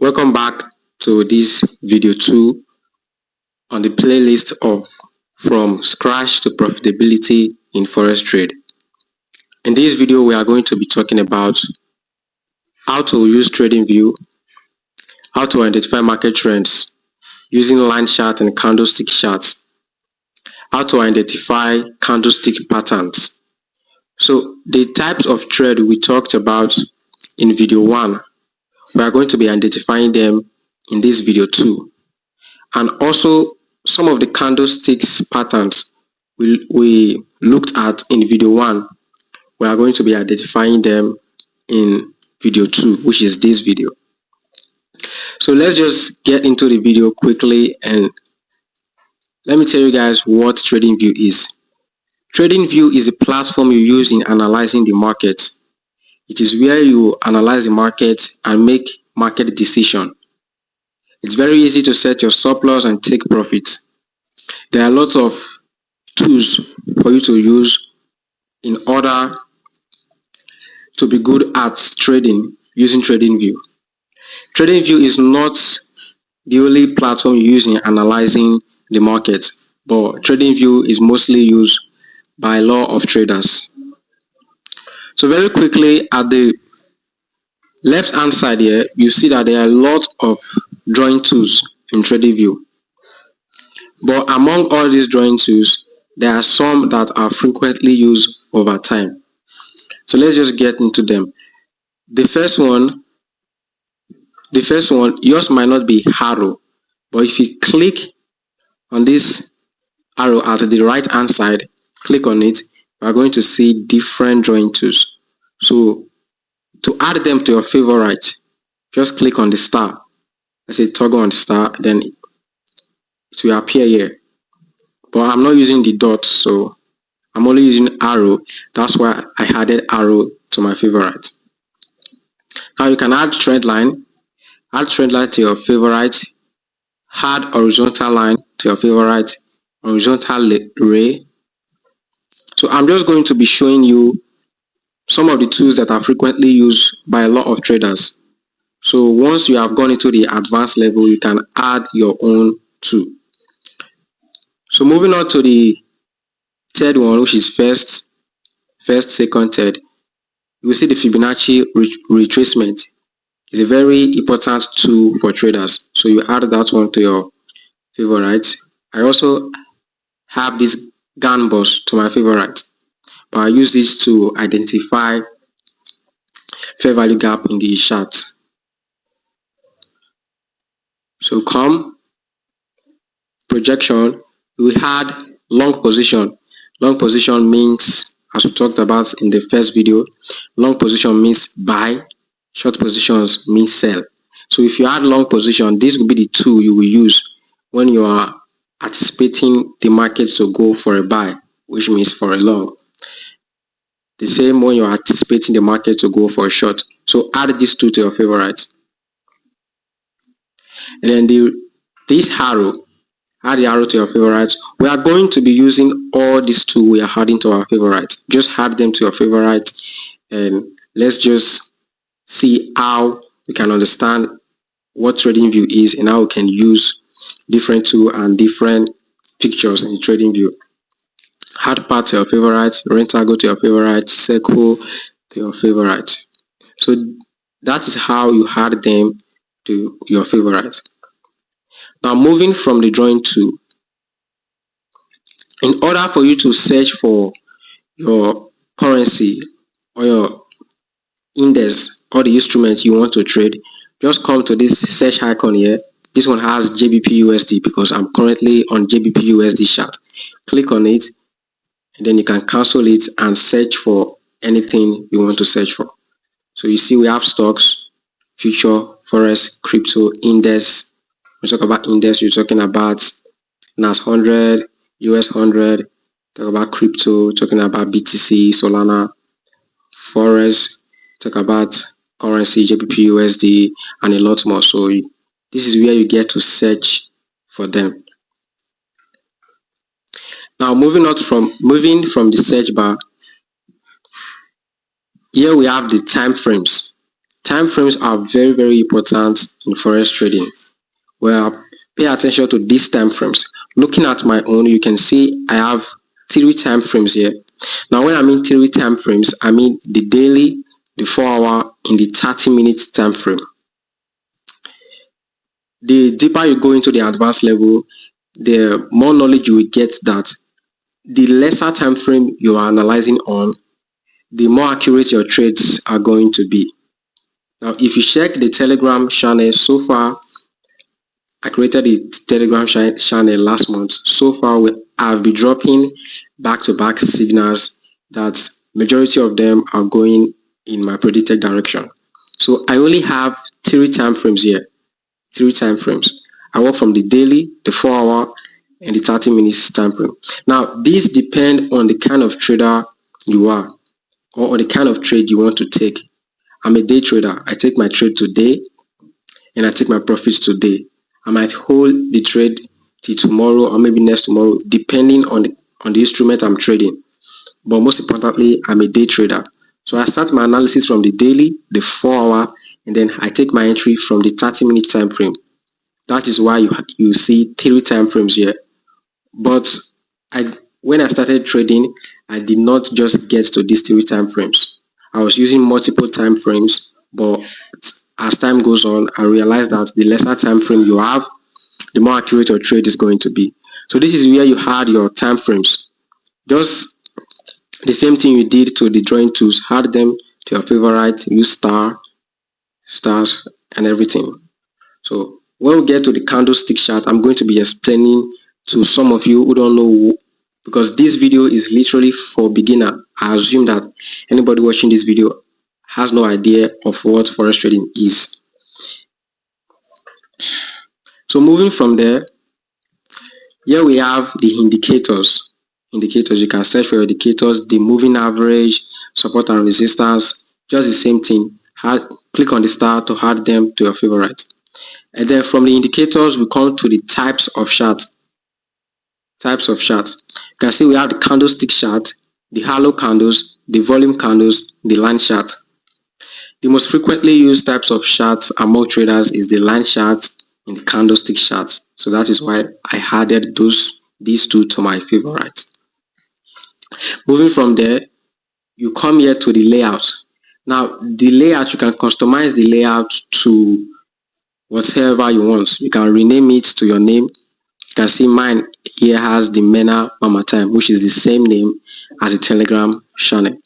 Welcome back to this video 2 on the playlist of From Scratch to Profitability in Forex Trade. In this video, we are going to be talking about how to use TradingView, how to identify market trends using line chart and candlestick charts, how to identify candlestick patterns. So the types of trade we talked about in video 1, we are going to be identifying them in this video 2. And also some of the candlesticks patterns we looked at in video 1, we are going to be identifying them in video 2, which is this video. So let's just get into the video quickly and let me tell you guys what TradingView is. TradingView is a platform you use in analyzing the market. It is where you analyze the market and make market decisions. It's very easy to set your stop loss and take profits. There are lots of tools for you to use in order to be good at trading using TradingView. TradingView is not the only platform you use in analyzing the market, but TradingView is mostly used by a lot of traders. So very quickly, at the left hand side here, you see that there are a lot of drawing tools in TradingView. But among all these drawing tools, there are some that are frequently used over time. So let's just get into them. The first one, yours might not be arrow, but if you click on this arrow at the right hand side, click on it, you are going to see different drawing tools. So to add them to your favorite, just click on the star. Let's say toggle on the star, then it will appear here. But I'm not using the dots, so I'm only using arrow. That's why I added arrow to my favorite. Now you can add trend line. Add trend line to your favorite. Add horizontal line to your favorite. Horizontal ray. So I'm just going to be showing you some of the tools that are frequently used by a lot of traders. So once you have gone into the advanced level, you can add your own tool. So moving on to the third one, which is first, second, third, you will see the Fibonacci retracement. It's a very important tool for traders. So you add that one to your favorite. I also have this Gann bus to my favorite, but I use this to identify fair value gap in the chart. So projection, we had long position. Long position means, as we talked about in the first video, long position means buy, short positions means sell. So if you add long position, this will be the tool you will use when you are anticipating the market to go for a buy, which means for a long. The same when you're anticipating the market to go for a short. So add this tool to your favorite. And then this arrow, add the arrow to your favorite. We are going to be using all these tools we are adding to our favorite. Just add them to your favorite and let's just see how we can understand what TradingView is and how we can use different tools and different pictures in TradingView. Add part to your favorite, Rentago to your favorite, Circle to your favorite. So that is how you add them to your favorite. Now moving from the drawing tool, in order for you to search for your currency or your index or the instrument you want to trade, just come to this search icon here. This one has JBP/USD because I'm currently on JBP/USD chart. Click on it and then you can cancel it and search for anything you want to search for. So you see we have stocks, future, forex, crypto, index. We talk about index, you're talking about NAS 100, US 100, talk about crypto, talking about BTC, Solana, forex, talk about currency, JBP/USD, and a lot more. So this is where you get to search for them. Now moving from the search bar, here we have the time frames. Time frames are very, very important in forex trading. Well, pay attention to these time frames. Looking at my own, you can see I have 3 time frames here. Now, when I mean 3 time frames, I mean the daily, the 4-hour, and the 30-minute time frame. The deeper you go into the advanced level, the more knowledge you will get that the lesser time frame you are analyzing on, the more accurate your trades are going to be. Now, if you check the Telegram channel, so far, I created a Telegram channel last month. So far, I've been dropping back-to-back signals that majority of them are going in my predicted direction. So I only have 3 time frames here. 3 time frames. I work from the daily, the 4-hour, and the 30 minutes time frame. Now, these depend on the kind of trader you are or the kind of trade you want to take. I'm a day trader. I take my trade today and I take my profits today. I might hold the trade till tomorrow or maybe next tomorrow, depending on the instrument I'm trading. But most importantly, I'm a day trader. So I start my analysis from the daily, the 4-hour, and then I take my entry from the 30-minute time frame. That is why you see 3 time frames here. But when I started trading, I did not just get to these 3 time frames. I was using multiple time frames, but as time goes on, I realized that the lesser time frame you have, the more accurate your trade is going to be. So this is where you had your time frames. Just the same thing you did to the drawing tools, add them to your favorite, use stars, and everything. So when we get to the candlestick chart, I'm going to be explaining to some of you who don't know, because this video is literally for beginner. I assume that anybody watching this video has no idea of what forex trading is. So moving from there, here we have the indicators. You can search for your indicators, the moving average, support and resistance, just the same thing. Click on the star to add them to your favorite. And then from the indicators, we come to the types of charts. You can see we have the candlestick chart, the halo candles, the volume candles, the line chart. The most frequently used types of charts among traders is the line chart and the candlestick chart. So that is why I added these 2 to my favorite. Moving from there, you come here to the layout. Now, the layout, you can customize the layout to whatever you want. You can rename it to your name. You can see mine here has the Mena Mama Time, which is the same name as the Telegram channel.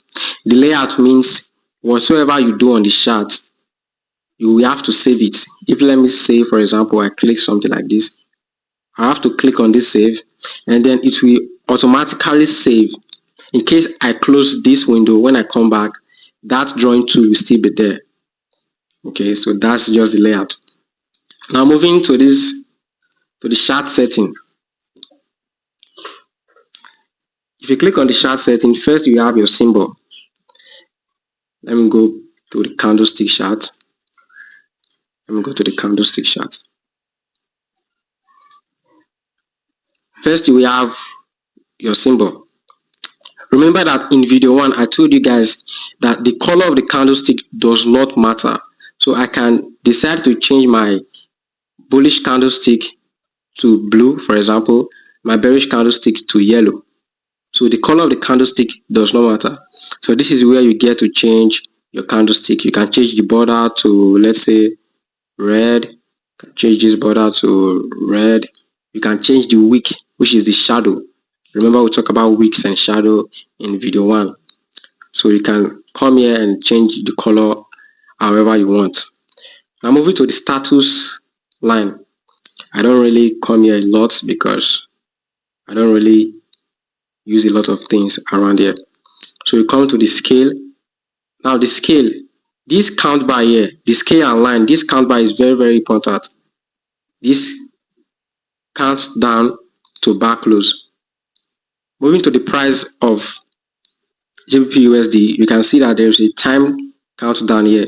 The layout means whatsoever you do on the chart, you will have to save it. If, let me say, for example, I click something like this, I have to click on this save, and then it will automatically save. In case I close this window, when I come back, that drawing tool will still be there. Okay, so that's just the layout. Now moving to the chart setting. If you click on the chart setting, first you have your symbol. Let me go to the candlestick chart. First you will have your symbol. Remember that in video 1, I told you guys that the color of the candlestick does not matter. So I can decide to change my bullish candlestick to blue, for example, my bearish candlestick to yellow. So the color of the candlestick does not matter. So this is where you get to change your candlestick. You can change the border to, let's say, red. You can change this border to red. You can change the wick, which is the shadow. Remember, we talk about wicks and shadow in video 1. So you can come here and change the color however you want. Now moving to the status line. I don't really come here a lot because I don't really use a lot of things around here. So you come to the scale. Now the scale, this count bar here, the scale and line, this count bar is very, very important. This counts down to bar close. Moving to the price of GBP/USD, you can see that there is a time countdown here,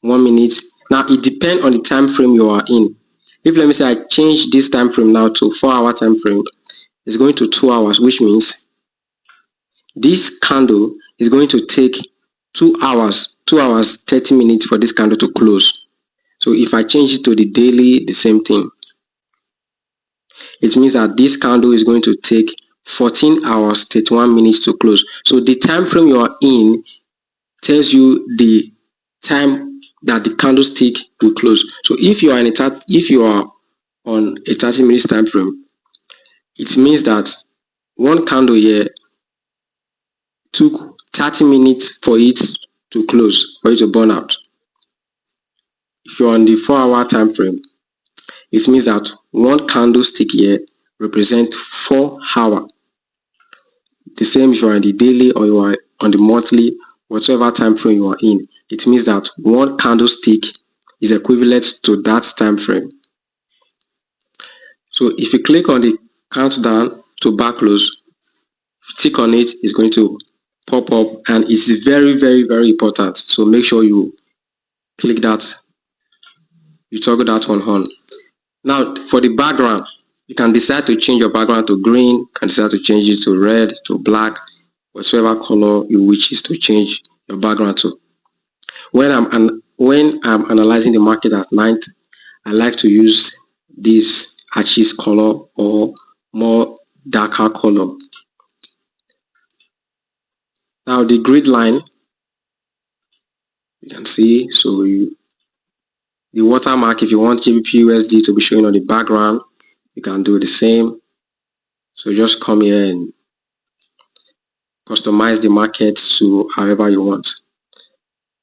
1 minute. Now it depends on the time frame you are in. If, let me say, I change this time frame now to 4-hour time frame, it's going to 2 hours, which means this candle is going to take 2 hours 2 hours 30 minutes for this candle to close. So if I change it to the daily, the same thing. It means that this candle is going to take 14 hours 31 minutes to close. So the time frame you are in tells you the time that the candlestick will close. So if you are on a 30 minutes time frame, it means that one candle here took 30 minutes for it to close, for it to burn out. If you're on the 4-hour time frame, it means that one candlestick here represents 4 hours. The same if you are in the daily or you are on the monthly, whatever time frame you are in, it means that one candlestick is equivalent to that time frame. So if you click on the countdown to back close, tick on it, it's going to pop up, and it's very, very, very important. So make sure you click that, you toggle that one on. Now for the background, you can decide to change your background to green, you can decide to change it to red, to black, whatever color you wish to change your background to. When I'm analyzing the market at night, I like to use this ashes color or more darker color. Now the grid line, you can see, so the watermark, if you want GBP/USD to be showing on the background, you can do the same. So just come here and customize the market to however you want.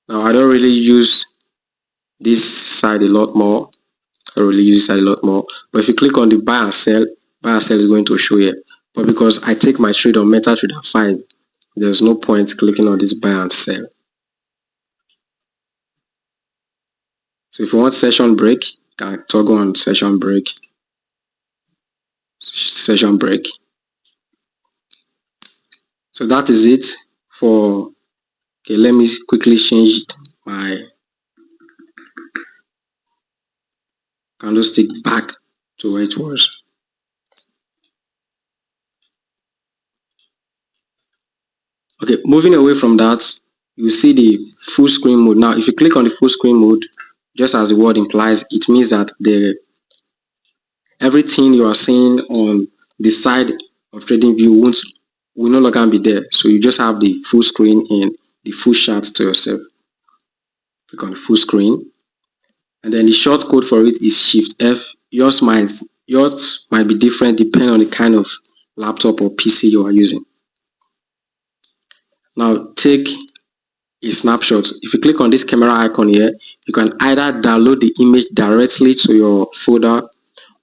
Now I don't really use this side a lot more. But if you click on the buy and sell is going to show here. But because I take my trade on MetaTrader 5, there's no point clicking on this buy and sell. So if you want session break, you can toggle on session break. So that is it for, okay, let me quickly change my candlestick back to where it was. Okay, moving away from that, you see the full screen mode. Now if you click on the full screen mode, just as the word implies, it means that everything you are seeing on the side of TradingView will no longer be there. So you just have the full screen and the full chart to yourself. Click on the full screen, and then the short code for it is Shift F. Yours might be different depending on the kind of laptop or PC you are using. Now take a snapshot. If you click on this camera icon here, you can either download the image directly to your folder,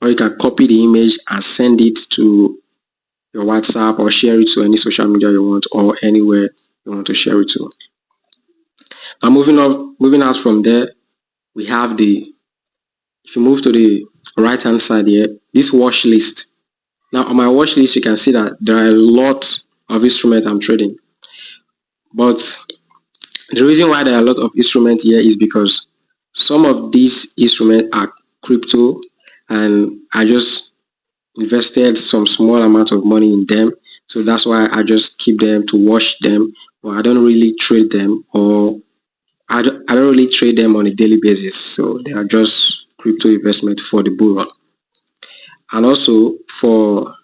or you can copy the image and send it to your WhatsApp or share it to any social media you want or anywhere you want to share it to. Now moving out from there, we have if you move to the right hand side here, this watch list. Now on my watch list, you can see that there are a lot of instruments I'm trading. But the reason why there are a lot of instruments here is because some of these instruments are crypto, and I just invested some small amount of money in them. So that's why I just keep them to watch them, but I don't really trade them, or I don't really trade them on a daily basis. So they are just crypto investment for the bull run. And also for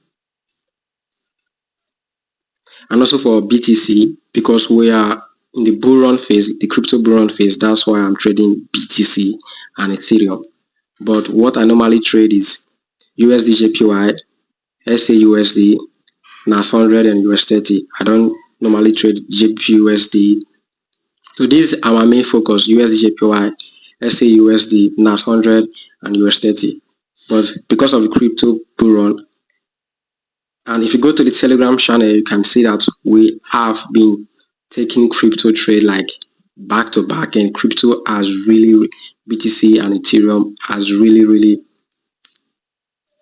BTC, because we are in the bull run phase, the crypto bull run phase, that's why I'm trading BTC and Ethereum. But what I normally trade is USD/JPY, SAUSD, NAS100 and US30. I don't normally trade JPUSD. So these are my main focus: USD/JPY, SAUSD, NAS100 and US30. But because of the crypto bull run, and if you go to the Telegram channel, you can see that we have been taking crypto trade like back to back, and crypto has really, BTC and Ethereum has really,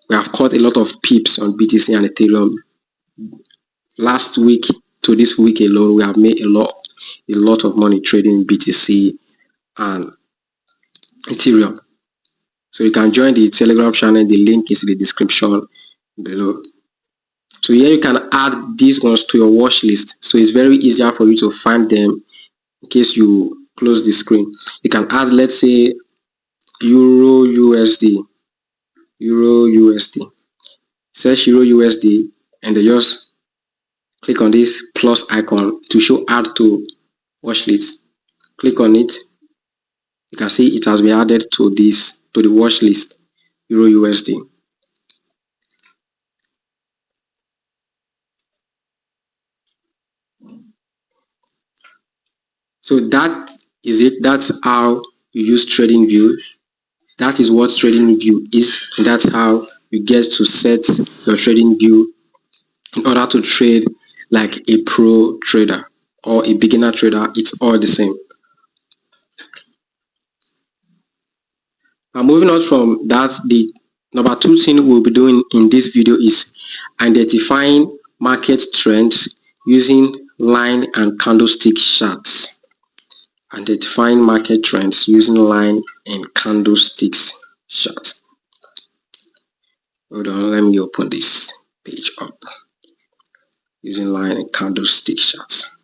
we have caught a lot of pips on BTC and Ethereum. Last week to this week alone, we have made a lot of money trading BTC and Ethereum. So you can join the Telegram channel. The link is in the description below. So here you can add these ones to your watch list. So it's very easier for you to find them in case you close the screen. You can add, let's say, Euro USD. Search Euro USD and then just click on this plus icon to show add to watch list. Click on it. You can see it has been added to the watch list, Euro USD. So that is it. That's how you use TradingView. That is what TradingView is, and that's how you get to set your TradingView in order to trade like a pro trader or a beginner trader. It's all the same. Now, moving on from that, the number 2 thing we'll be doing in this video is identifying market trends using line and candlestick charts. Identifying market trends using line and candlesticks charts. Hold on, let me open this page up. Using line and candlestick charts.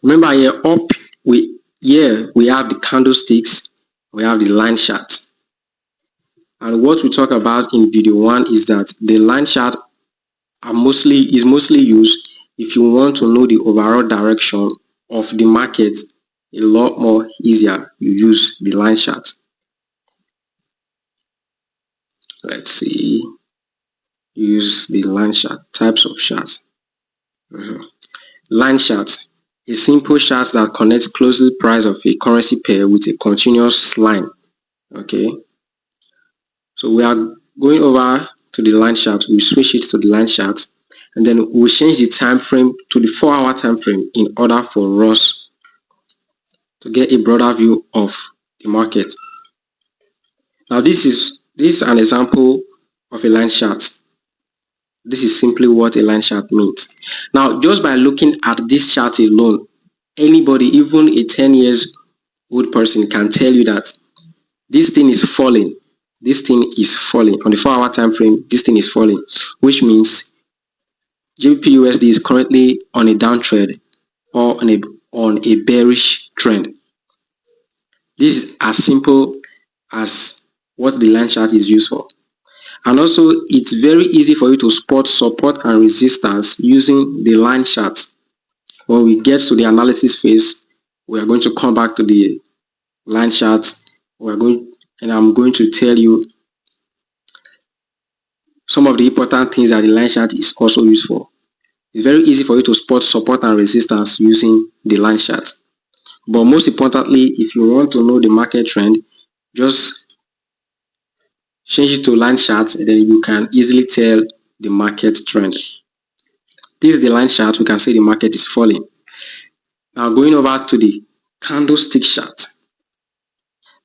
Remember here we have the candlesticks, we have the line chart. And what we talk about in video 1 is that the line chart is mostly used if you want to know the overall direction of the market a lot more easier. You use the line chart. Let's see. Use the line chart. Types of charts. Line chart. A simple chart that connects closely price of a currency pair with a continuous line. Okay. So we are going over to the line chart. We switch it to the line chart, and then we'll change the time frame to the 4-hour time frame in order for us to get a broader view of the market. Now this is an example of a line chart. This is simply what a line chart means. Now, just by looking at this chart alone, anybody, even a 10 years old person, can tell you that this thing is falling. This thing is falling. On the 4-hour time frame, this thing is falling, which means GBP/USD is currently on a downtrend or on a bearish trend. This is as simple as what the line chart is used for. And also, it's very easy for you to spot support and resistance using the line chart. When we get to the analysis phase, we are going to come back to the line chart. I'm going to tell you some of the important things that the line chart is also used for. It's very easy for you to spot support and resistance using the line chart. But most importantly, if you want to know the market trend, just change it to line chart, and then you can easily tell the market trend. This is the line chart. We can see the market is falling. Now going over to the candlestick chart.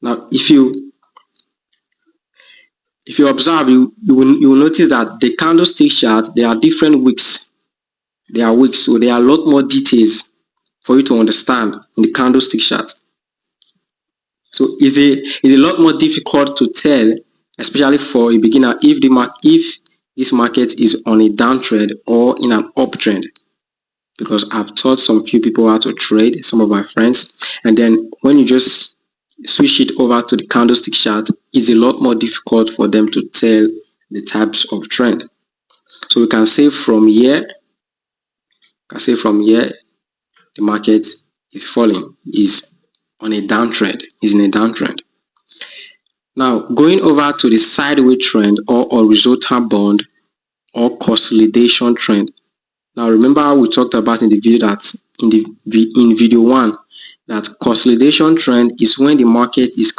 Now if you observe, you will notice that the candlestick chart, there are different wicks. There are wicks, so there are a lot more details for you to understand in the candlestick chart. So it's a lot more difficult to tell, especially for a beginner, if this market is on a downtrend or in an uptrend. Because I've taught some few people how to trade, some of my friends, and then when you just switch it over to the candlestick chart, it's a lot more difficult for them to tell the types of trend. So we can say from here, the market is falling, is on a downtrend, is in a downtrend. Now going over to the sideways trend or horizontal band or consolidation trend. Now remember how we talked about in the video that in video 1 that consolidation trend is when the market is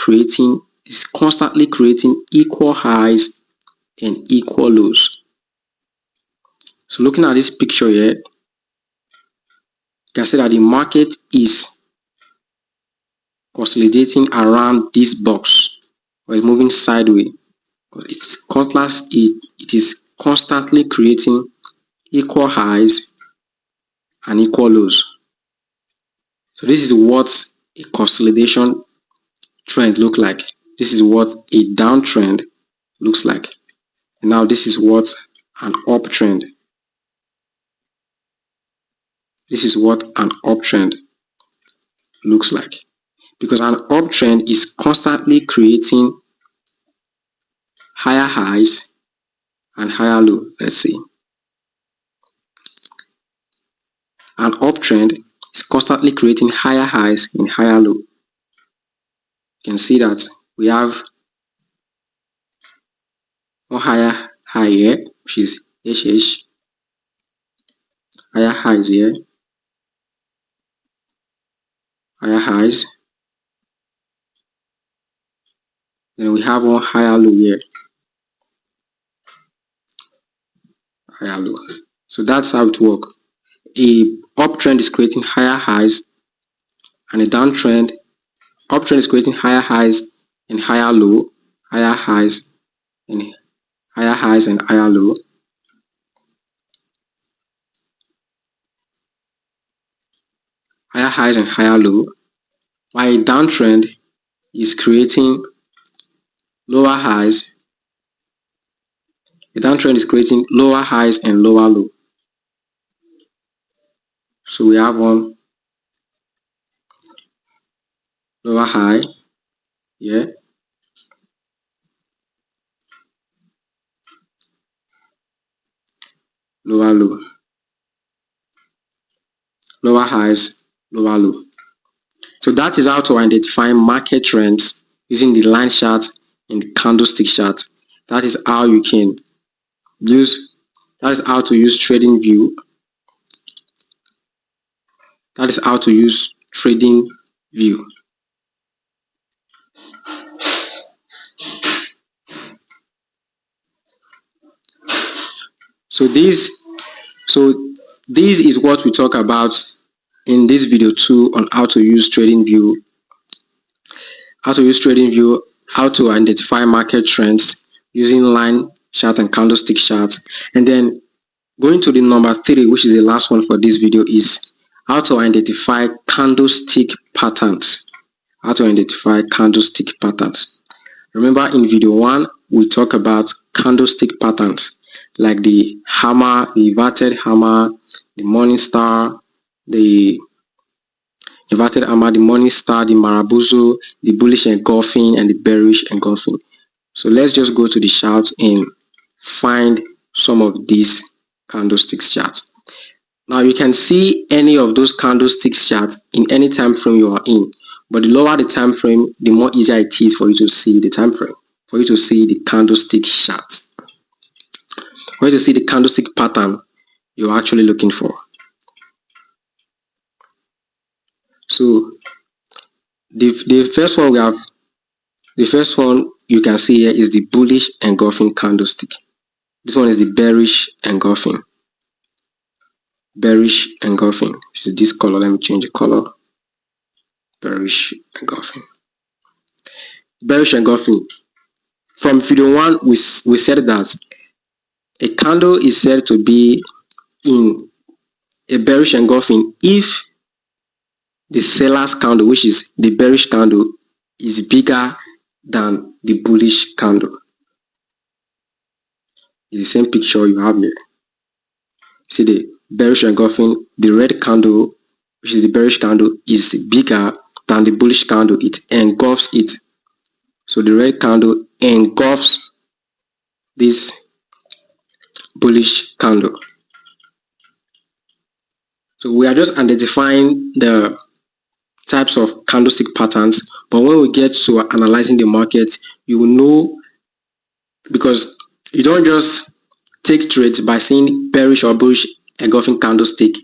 constantly creating equal highs and equal lows. So looking at this picture here, you can see that the market is consolidating around this box or moving sideways. It is constantly creating equal highs and equal lows. So this is what a consolidation trend looks like. This is what a downtrend looks like. And now this is what an uptrend. This is what an uptrend looks like, because an uptrend is constantly creating higher highs and higher low. Let's see. An uptrend is constantly creating higher highs and higher low. You can see that we have one higher high here, which is HH, higher highs here, higher highs. Then we have one higher low here, higher low. So that's how it works. A uptrend is creating higher highs, and a downtrend, uptrend is creating higher highs and higher low, higher highs and higher highs and higher low. Higher highs and higher low, while a downtrend is creating lower highs. A downtrend is creating lower highs and lower low. So we have one lower high here, lower low, lower highs, lower low. So that is how to identify market trends using the line chart and the candlestick chart. That is how you can use, that is how to use TradingView. That is how to use TradingView. So this is what we talk about in this video 2 on how to use TradingView. How to identify market trends using line chart and candlestick charts. And then going to the number 3, which is the last one for this video, is how to identify candlestick patterns. How to identify candlestick patterns. Remember, in video 1, we talk about candlestick patterns like the hammer, the inverted hammer, the morning star, the inverted hammer, the morning star, the marabozo, the bullish engulfing, and the bearish engulfing. So let's just go to the chart and find some of these candlesticks charts. Now you can see any of those candlesticks charts in any time frame you are in, but the lower the time frame, the more easier it is for you to see the time frame, for you to see the candlestick charts, for you to see the candlestick pattern you're actually looking for. So the first one we have, the first one you can see here is the bullish engulfing candlestick. This one is the bearish engulfing. Bearish engulfing, which is this color. Let me change the color. Bearish engulfing. Bearish engulfing. From video 1, we said that a candle is said to be in a bearish engulfing if the seller's candle, which is the bearish candle, is bigger than the bullish candle. It's the same picture you have here. See the bearish engulfing, the red candle, which is the bearish candle, is bigger than the bullish candle. It engulfs it. So the red candle engulfs this bullish candle. So we are just identifying the types of candlestick patterns, but when we get to analyzing the market, you will know, because you don't just take trades by seeing bearish or bullish engulfing candlestick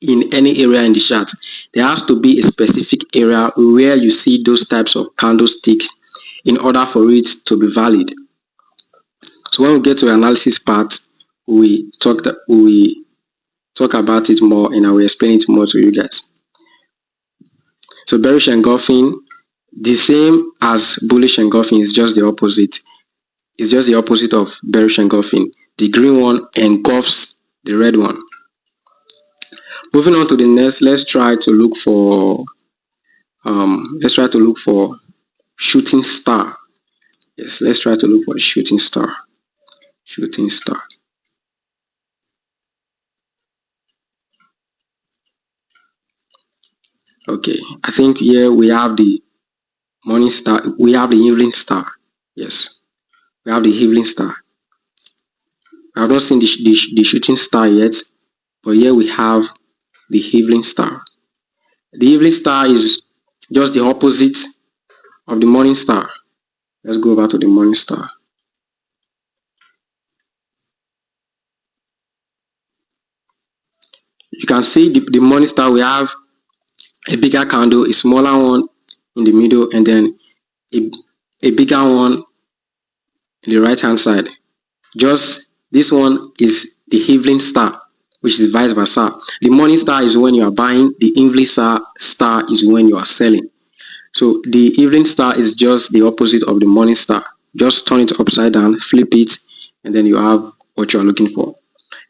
in any area in the chart. There has to be a specific area where you see those types of candlesticks in order for it to be valid. So when we get to the analysis part, we talk about it more and I will explain it more to you guys. So bearish engulfing, the same as bullish engulfing, is just the opposite. It's just the opposite of bearish engulfing. The green one engulfs the red one. Moving on to the next, let's try to look for shooting star. Yes, let's try to look for the shooting star. Shooting star. Okay, I think here we have the morning star, we have the evening star. Yes, we have the evening star. I have not seen the shooting star yet, but here we have the evening star. The evening star is just the opposite of the morning star. Let's go over to the morning star. You can see the morning star, we have a bigger candle, a smaller one in the middle, and then a bigger one in the right hand side. Just this one is the evening star, which is vice versa. The morning star is when you are buying, the evening star is when you are selling. So the evening star is just the opposite of the morning star. Just turn it upside down, flip it, and then you have what you are looking for.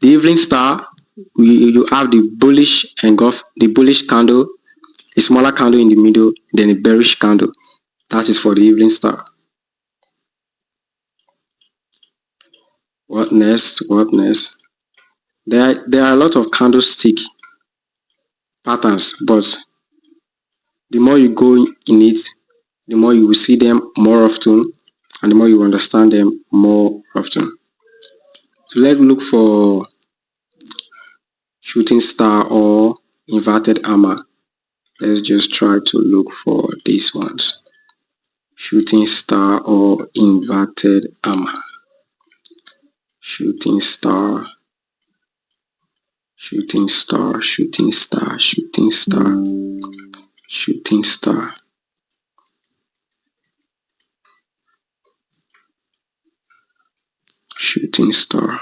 The evening star, you have the bullish engulf, the bullish candle, a smaller candle in the middle, then a bearish candle. That is for the evening star. What next? What next? There are a lot of candlestick patterns, but the more you go in it, the more you will see them more often, and the more you understand them more often. So let's look for shooting star or inverted hammer. Let's just try to look for these ones. Shooting star or inverted hammer. Shooting star, shooting star, shooting star, shooting star, shooting star. Shooting star.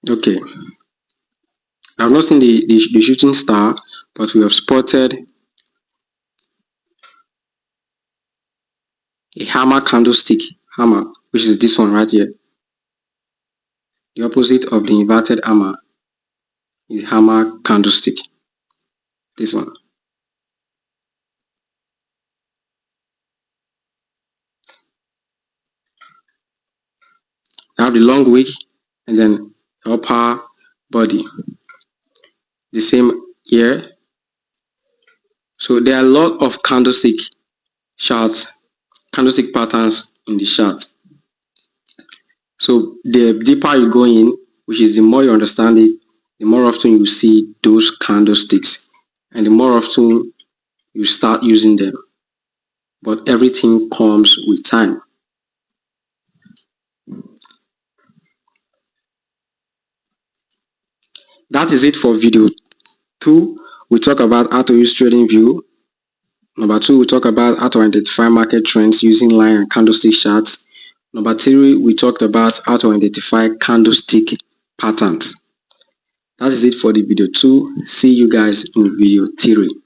Okay, I've not seen the shooting star, but we have spotted a hammer candlestick, hammer, which is this one right here. The opposite of the inverted hammer is hammer candlestick, this one. I have the long wick and then upper body, the same here. So there are a lot of candlestick charts, candlestick patterns in the chart. So the deeper you go in, which is the more you understand it, the more often you see those candlesticks, and the more often you start using them. But everything comes with time. That is it for video 2. We talk about how to use TradingView. Number 2, we talk about how to identify market trends using line and candlestick charts. Number 3, we talked about how to identify candlestick patterns. That is it for the video 2. See you guys in video 3.